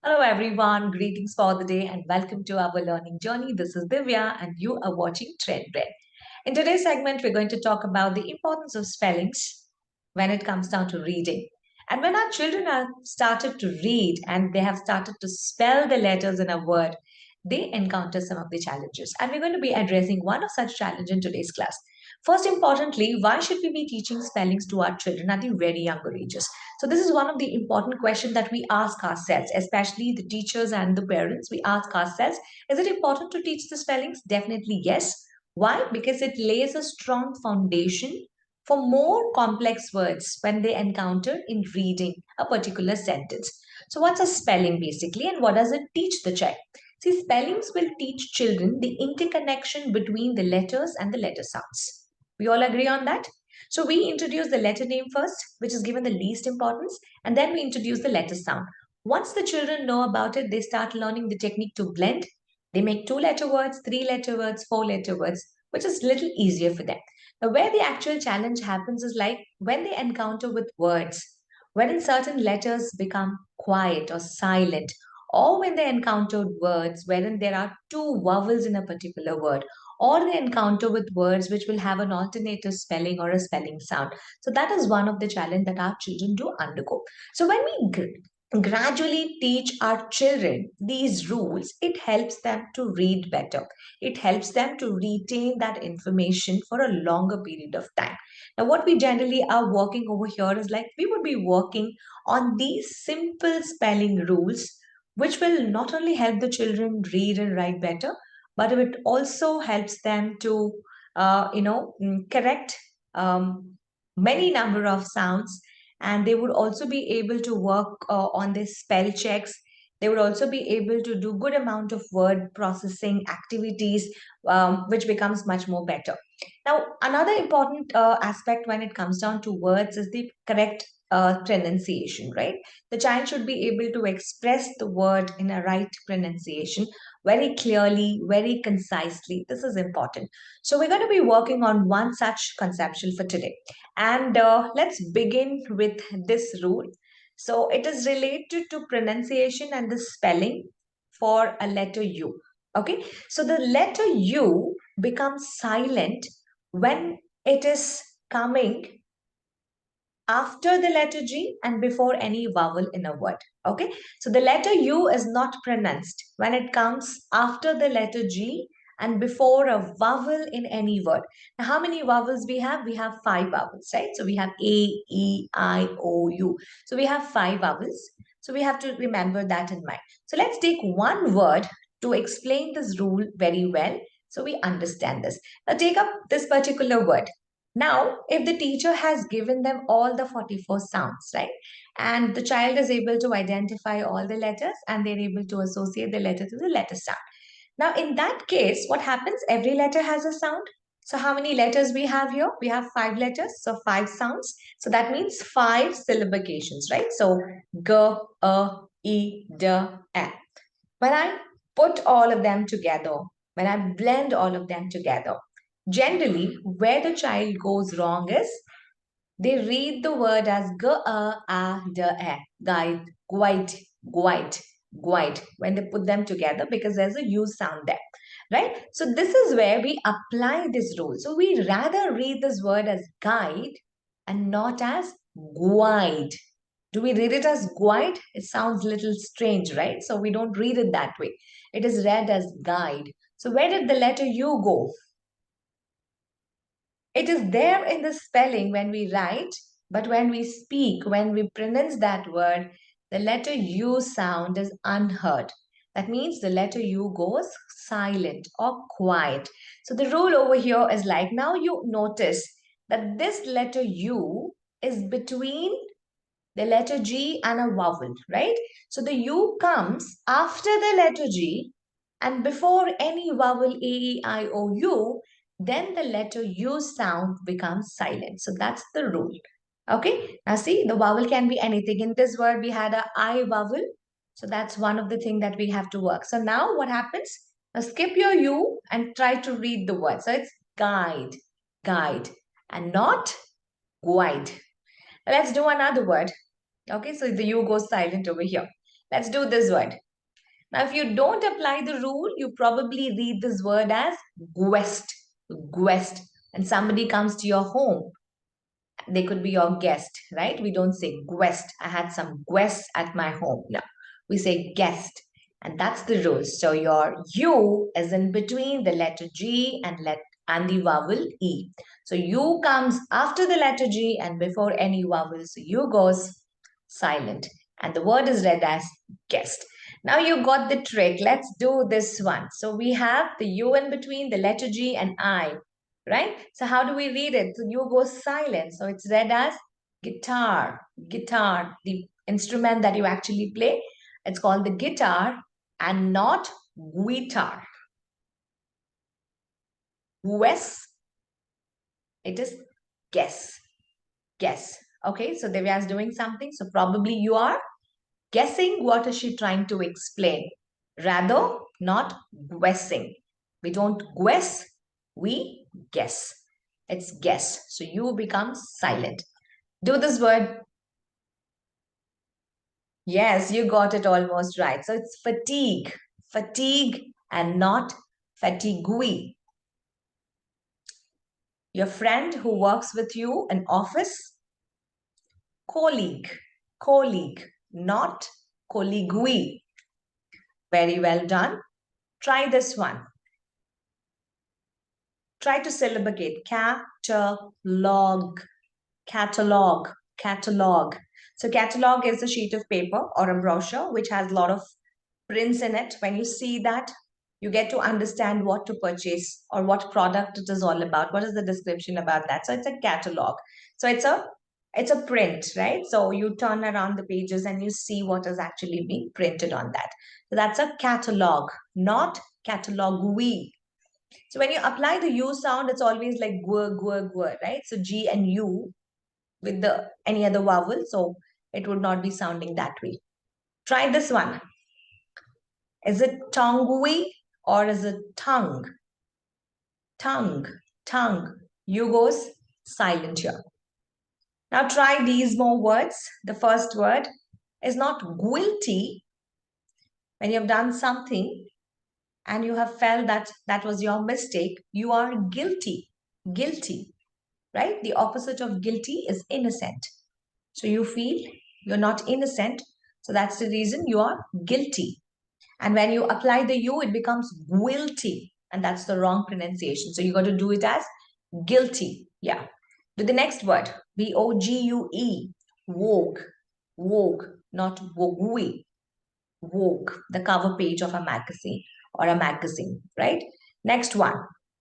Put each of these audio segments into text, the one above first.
Hello everyone, greetings for the day and welcome to our learning journey. This is Divya and you are watching Trend Red. In today's segment, we're going to talk about the importance of spellings when it comes down to reading. And when our children have started to read and they have started to spell the letters in a word, they encounter some of the challenges. And we're going to be addressing one of such challenges in today's class. First, importantly, why should we be teaching spellings to our children at the very younger ages? So this is one of the important questions that we ask ourselves, especially the teachers and the parents. We ask ourselves, is it important to teach the spellings? Definitely yes. Why? Because it lays a strong foundation for more complex words when they encounter in reading a particular sentence. So what's a spelling basically and what does it teach the child? See, spellings will teach children the interconnection between the letters and the letter sounds. We all agree on that? So we introduce the letter name first, which is given the least importance, and then we introduce the letter sound. Once the children know about it, they start learning the technique to blend. They make two-letter words, three-letter words, four-letter words, which is little easier for them. Now, where the actual challenge happens is like when they encounter with words, when certain letters become quiet or silent, or when they encountered words wherein there are two vowels in a particular word, or they encounter with words which will have an alternative spelling or a spelling sound. So that is one of the challenge that our children do undergo. So when we gradually teach our children these rules, it helps them to read better. It helps them to retain that information for a longer period of time. Now, what we generally are working over here is like we would be working on these simple spelling rules, which will not only help the children read and write better, but it also helps them to, correct many number of sounds, and they would also be able to work on their spell checks. They would also be able to do good amount of word processing activities, which becomes much more better. Now, another important aspect when it comes down to words is the correct pronunciation, right? The child should be able to express the word in a right pronunciation very clearly, very concisely. This is important. So we're going to be working on one such conceptual for today. And let's begin with this rule. So it is related to pronunciation and the spelling for a letter U. Okay, so the letter U becomes silent when it is coming after the letter G and before any vowel in a word. Okay, so the letter U is not pronounced when it comes after the letter G and before a vowel in any word. Now, how many vowels we have? We have five vowels, right? So we have A, E, I, O, U. So we have five vowels. So we have to remember that in mind. So let's take one word to explain this rule very well so we understand this. Now take up this particular word. Now, if the teacher has given them all the 44 sounds, right, and the child is able to identify all the letters and they're able to associate the letter to the letter sound. Now, in that case, what happens? Every letter has a sound. So, how many letters we have here? We have five letters, so five sounds. So, that means five syllabications, right? So, G, A, E, D, A. When I put all of them together, when I blend all of them together, generally, where the child goes wrong is they read the word as g a d e, guide, guide, guide, guide when they put them together because there's a U sound there, right? So this is where we apply this rule. So we rather read this word as guide and not as guide. Do we read it as guide? It sounds a little strange, right? So we don't read it that way. It is read as guide. So where did the letter U go? It is there in the spelling when we write, but when we speak, when we pronounce that word, the letter U sound is unheard. That means the letter U goes silent or quiet. So the rule over here is like now you notice that this letter U is between the letter G and a vowel, right? So the U comes after the letter G and before any vowel A, E, I, O, U, then the letter U sound becomes silent. So that's the rule. Okay, now see, the vowel can be anything. In this word, we had a I vowel. So that's one of the things that we have to work. So now what happens? Now skip your U and try to read the word. So it's guide, guide, and not guide. Let's do another word. Okay, so the U goes silent over here. Let's do this word. Now, if you don't apply the rule, you probably read this word as guest. Guest. And somebody comes to your home. They could be your guest, right? We don't say guest. I had some guests at my home. No, we say guest. And that's the rule. So your U is in between the letter G and the vowel E. So U comes after the letter G and before any vowel. So U goes silent. And the word is read as guest. Now you got the trick. Let's do this one. So we have the U in between the letter G and I, right? So how do we read it? So U goes silent. So it's read as guitar, guitar, the instrument that you actually play. It's called the guitar and not guitar. Guess, it is guess, guess. Okay, so Divya is doing something. So probably you are guessing what is she trying to explain. Rather, not guessing. We don't guess, we guess. It's guess. So you become silent. Do this word. Yes, you got it almost right. So it's fatigue. Fatigue and not fatigue. Your friend who works with you in office, colleague. Colleague, not colleague. Very well done. Try this one. Try to syllabicate. Catalog. Catalog. Catalog. So catalog is a sheet of paper or a brochure which has a lot of prints in it. When you see that, you get to understand what to purchase or what product it is all about. What is the description about that? So it's a catalog. So it's a print, right? So you turn around the pages and you see what is actually being printed on that. So that's a catalog, not catalog we. So when you apply the U sound, it's always like gu, right? So G and U with the any other vowel. So it would not be sounding that way. Try this one. Is it tongue or is it tongue? Tongue, tongue. U goes silent here. Now try these more words. The first word is not guilty. When you have done something and you have felt that that was your mistake, you are guilty. Guilty, right? The opposite of guilty is innocent. So you feel you're not innocent. So that's the reason you are guilty. And when you apply the U, it becomes guilty. And that's the wrong pronunciation. So you got to do it as guilty. Yeah. Do the next word. Vogue. Vogue. Vogue. Not vogue. Vogue. The cover page of a magazine or a magazine, right? Next one.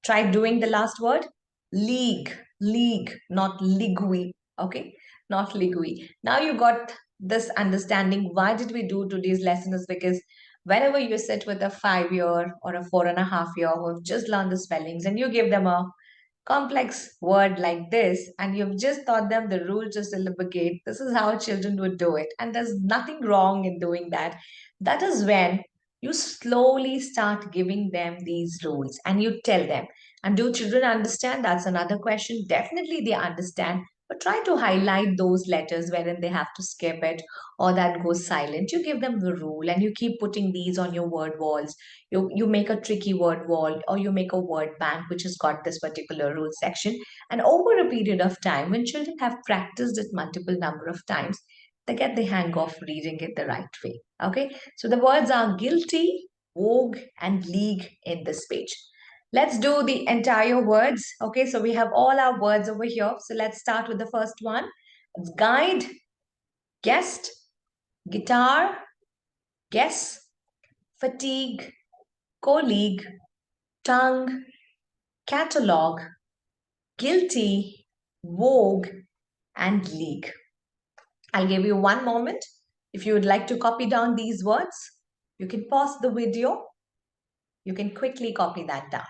Try doing the last word. League. League. Not ligui. Okay. Not ligui. Now you got this understanding. Why did we do today's lesson is because whenever you sit with a 5-year or a 4.5-year who have just learned the spellings and you give them a complex word like this and you've just taught them the rule to syllabicate, this is how children would do it. And there's nothing wrong in doing that. That is when you slowly start giving them these rules and you tell them. And do children understand? That's another question. Definitely they understand, but try to highlight those letters wherein they have to skip it or that goes silent. You give them the rule and you keep putting these on your word walls. You make a tricky word wall or you make a word bank which has got this particular rule section. And over a period of time, when children have practiced it multiple number of times, they get the hang of reading it the right way. Okay, so the words are guilty, vogue, and league in this page. Let's do the entire words. Okay, so we have all our words over here. So let's start with the first one. It's guide, guest, guitar, guess, fatigue, colleague, tongue, catalog, guilty, vogue, and league. I'll give you one moment. If you would like to copy down these words, you can pause the video. You can quickly copy that down.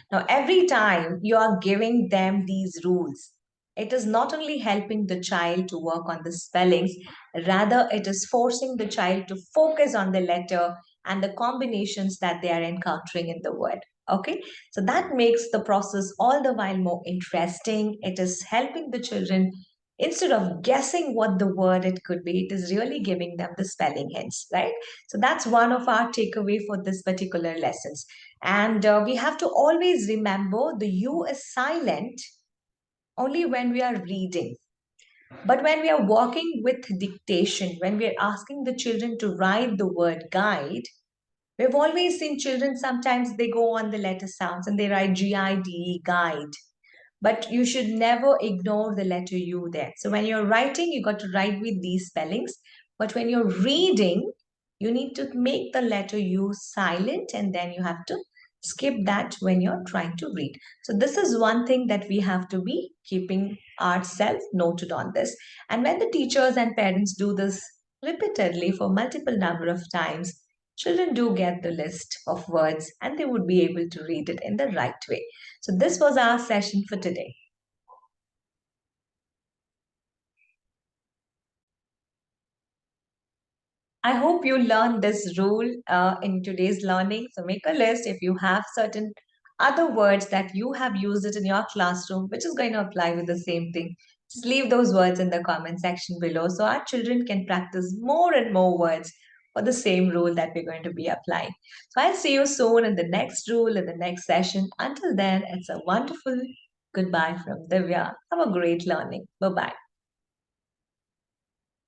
Now, every time you are giving them these rules, it is not only helping the child to work on the spellings, rather it is forcing the child to focus on the letter and the combinations that they are encountering in the word. Okay, so that makes the process all the while more interesting. It is helping the children instead of guessing what the word it could be, it is really giving them the spelling hints, right? So that's one of our takeaway for this particular lessons. And we have to always remember the U is silent only when we are reading. But when we are working with dictation, when we are asking the children to write the word guide, we've always seen children sometimes they go on the letter sounds and they write GIDE, guide. But you should never ignore the letter U there. So when you're writing, you got to write with these spellings. But when you're reading, you need to make the letter U silent and then you have to skip that when you're trying to read. So this is one thing that we have to be keeping ourselves noted on this. And when the teachers and parents do this repeatedly for multiple number of times, children do get the list of words and they would be able to read it in the right way. So this was our session for today. I hope you learned this rule in today's learning. So make a list if you have certain other words that you have used it in your classroom, which is going to apply with the same thing. Just leave those words in the comment section below so our children can practice more and more words for the same rule that we're going to be applying. So I'll see you soon in the next rule, in the next session. Until then, it's a wonderful goodbye from Divya. Have a great learning. Bye bye.